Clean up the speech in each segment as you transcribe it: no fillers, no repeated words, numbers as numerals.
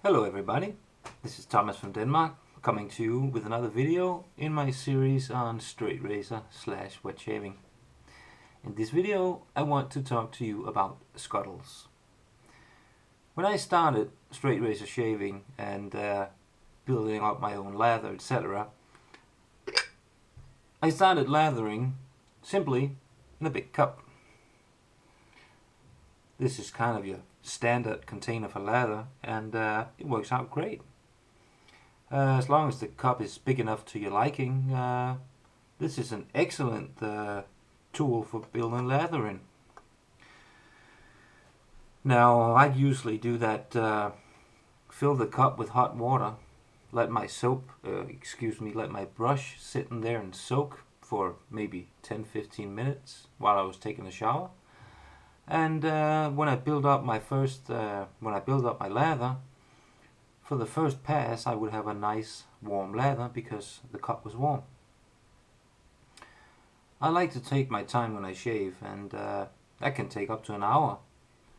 Hello everybody, this is Thomas from Denmark, coming to you with another video in my series on straight razor / wet shaving. In this video I want to talk to you about scuttles. When I started straight razor shaving and building up my own lather, etc., I started lathering simply in a big cup. This is kind of your standard container for lather, and it works out great. As long as the cup is big enough to your liking, this is an excellent tool for building lather in. Now I usually do that, fill the cup with hot water, let my let my brush sit in there and soak for maybe 10-15 minutes while I was taking a shower. And when I build up my lather, for the first pass I would have a nice warm lather because the cup was warm. I like to take my time when I shave, and that can take up to an hour.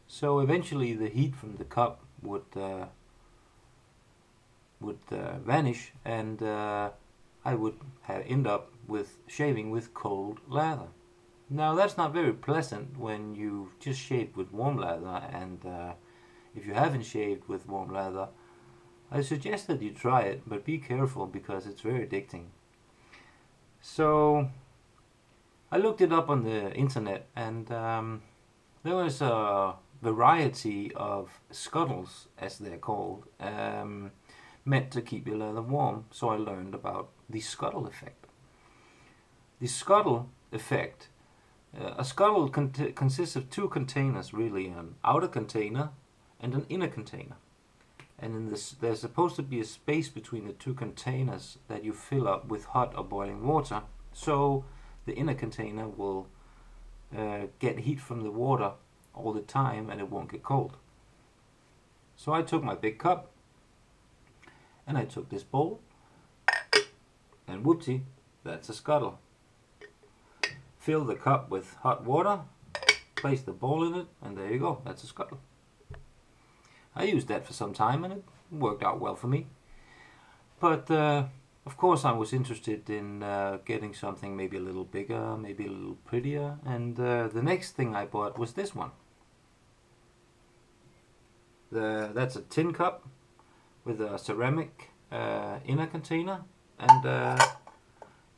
So eventually the heat from the cup would vanish, and I would end up with shaving with cold lather. Now that's not very pleasant when you just shaved with warm lather, and if you haven't shaved with warm lather, I suggest that you try it, but be careful because it's very addicting. So I looked it up on the internet, and there was a variety of scuttles, as they're called, meant to keep your leather warm. So I learned about the scuttle effect. The scuttle effect. A scuttle consists of two containers, really, an outer container and an inner container. And in this, there's supposed to be a space between the two containers that you fill up with hot or boiling water, so the inner container will get heat from the water all the time and it won't get cold. So I took my big cup and I took this bowl, and whoopsie, that's a scuttle. Fill the cup with hot water, place the bowl in it, and there you go, that's a scuttle. I used that for some time and it worked out well for me. But of course I was interested in getting something maybe a little bigger, maybe a little prettier, and the next thing I bought was this one. That's a tin cup with a ceramic inner container, and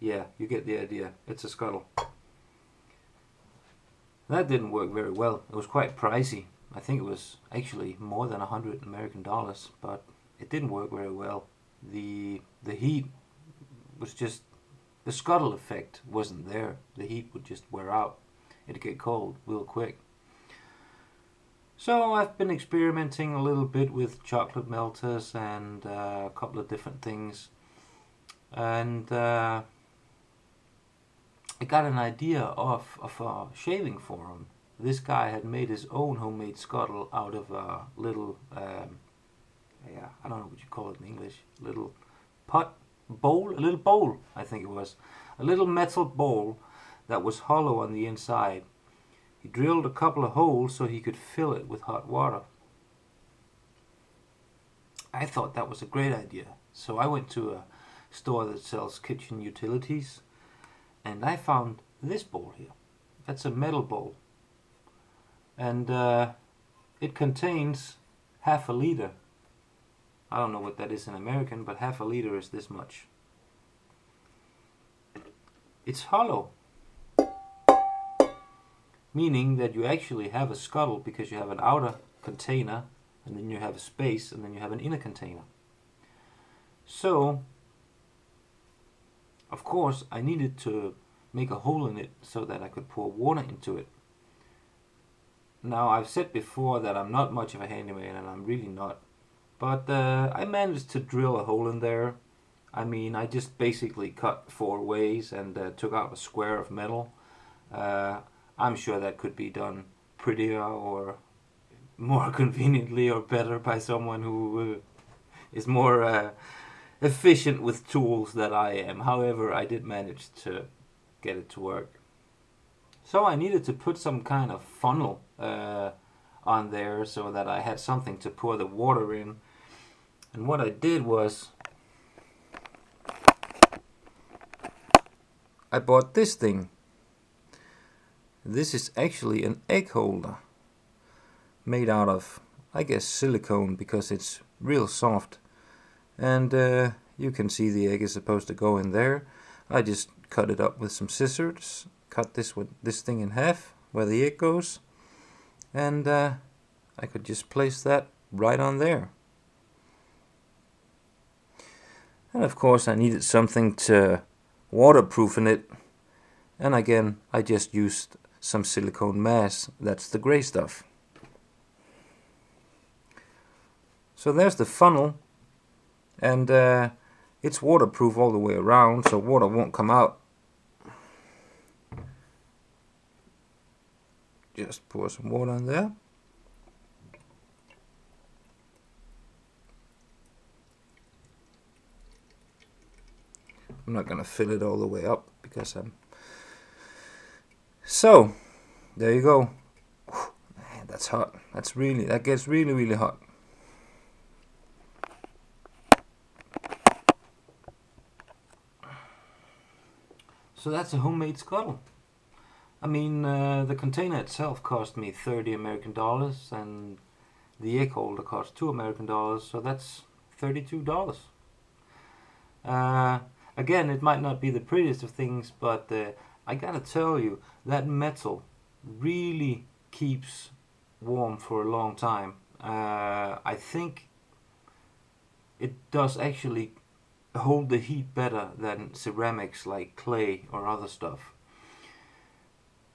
yeah, you get the idea, it's a scuttle. That didn't work very well. It was quite pricey. I think it was actually more than $100 American, but it didn't work very well. The heat was just, the scuttle effect wasn't there. The heat would just wear out. It'd get cold real quick. So I've been experimenting a little bit with chocolate melters and a couple of different things, and I got an idea of a shaving forum. This guy had made his own homemade scuttle out of a little, yeah, I don't know what you call it in English, a little bowl, I think it was. A little metal bowl that was hollow on the inside. He drilled a couple of holes so he could fill it with hot water. I thought that was a great idea. So I went to a store that sells kitchen utilities, and I found this bowl here. That's a metal bowl, and it contains half a liter. I don't know what that is in American, but half a liter is this much. It's hollow, meaning that you actually have a scuttle because you have an outer container, and then you have a space, and then you have an inner container. So of course I needed to make a hole in it so that I could pour water into it. Now I've said before that I'm not much of a handyman, and I'm really not, but I managed to drill a hole in there. I mean, I just basically cut 4 ways and took out a square of metal. I'm sure that could be done prettier or more conveniently or better by someone who is more efficient with tools than I am. However, I did manage to get it to work. So I needed to put some kind of funnel on there so that I had something to pour the water in. And what I did was I bought this thing. This is actually an egg holder made out of, I guess, silicone, because it's real soft. And you can see the egg is supposed to go in there. I just cut it up with some scissors, cut this thing in half where the egg goes, and I could just place that right on there. And of course I needed something to waterproof in it, and again I just used some silicone mass. That's the gray stuff. So there's the funnel, and it's waterproof all the way around, so water won't come out. Just pour some water in there. I'm not going to fill it all the way up because I'm... So, there you go. Man, that's hot. That gets really, really hot. So that's a homemade scuttle. I mean, the container itself cost me 30 American dollars, and the egg holder cost 2 American dollars, so that's $32. Again, it might not be the prettiest of things, but I gotta tell you, that metal really keeps warm for a long time. I think it does actually hold the heat better than ceramics like clay or other stuff.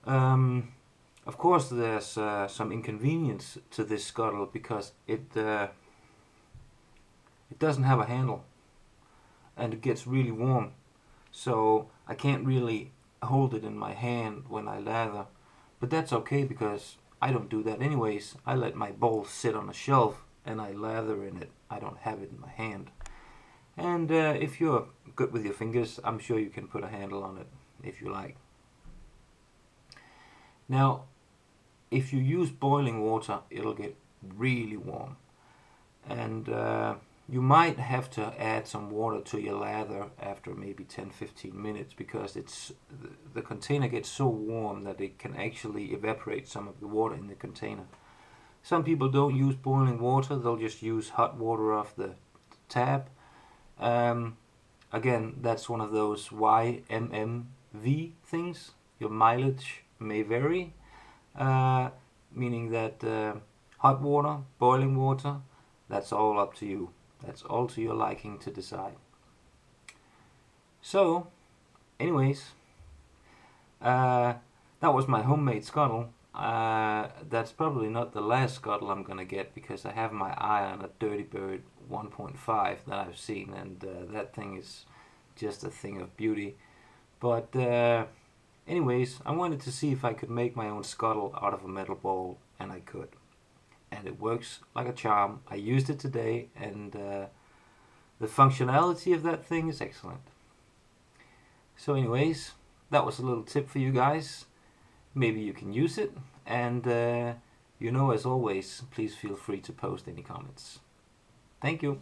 Of course, there's some inconvenience to this scuttle because it doesn't have a handle, and it gets really warm, so I can't really hold it in my hand when I lather. But that's okay, because I don't do that anyways. I let my bowl sit on a shelf and I lather in it. I don't have it in my hand. And if you're good with your fingers, I'm sure you can put a handle on it if you like. Now, if you use boiling water, it'll get really warm, and you might have to add some water to your lather after maybe 10-15 minutes, because the container gets so warm that it can actually evaporate some of the water in the container. Some people don't use boiling water, they'll just use hot water off the tap. Again, that's one of those YMMV things. Your mileage may vary, meaning that hot water, boiling water, that's all up to you. That's all to your liking to decide. So, anyways, that was my homemade scuttle. That's probably not the last scuttle I'm gonna get, because I have my eye on a Dirty Bird 1.5 that I've seen, and that thing is just a thing of beauty. But anyways, I wanted to see if I could make my own scuttle out of a metal bowl, and I could. And it works like a charm. I used it today, and the functionality of that thing is excellent. So anyways, that was a little tip for you guys. Maybe you can use it, and as always, please feel free to post any comments. Thank you.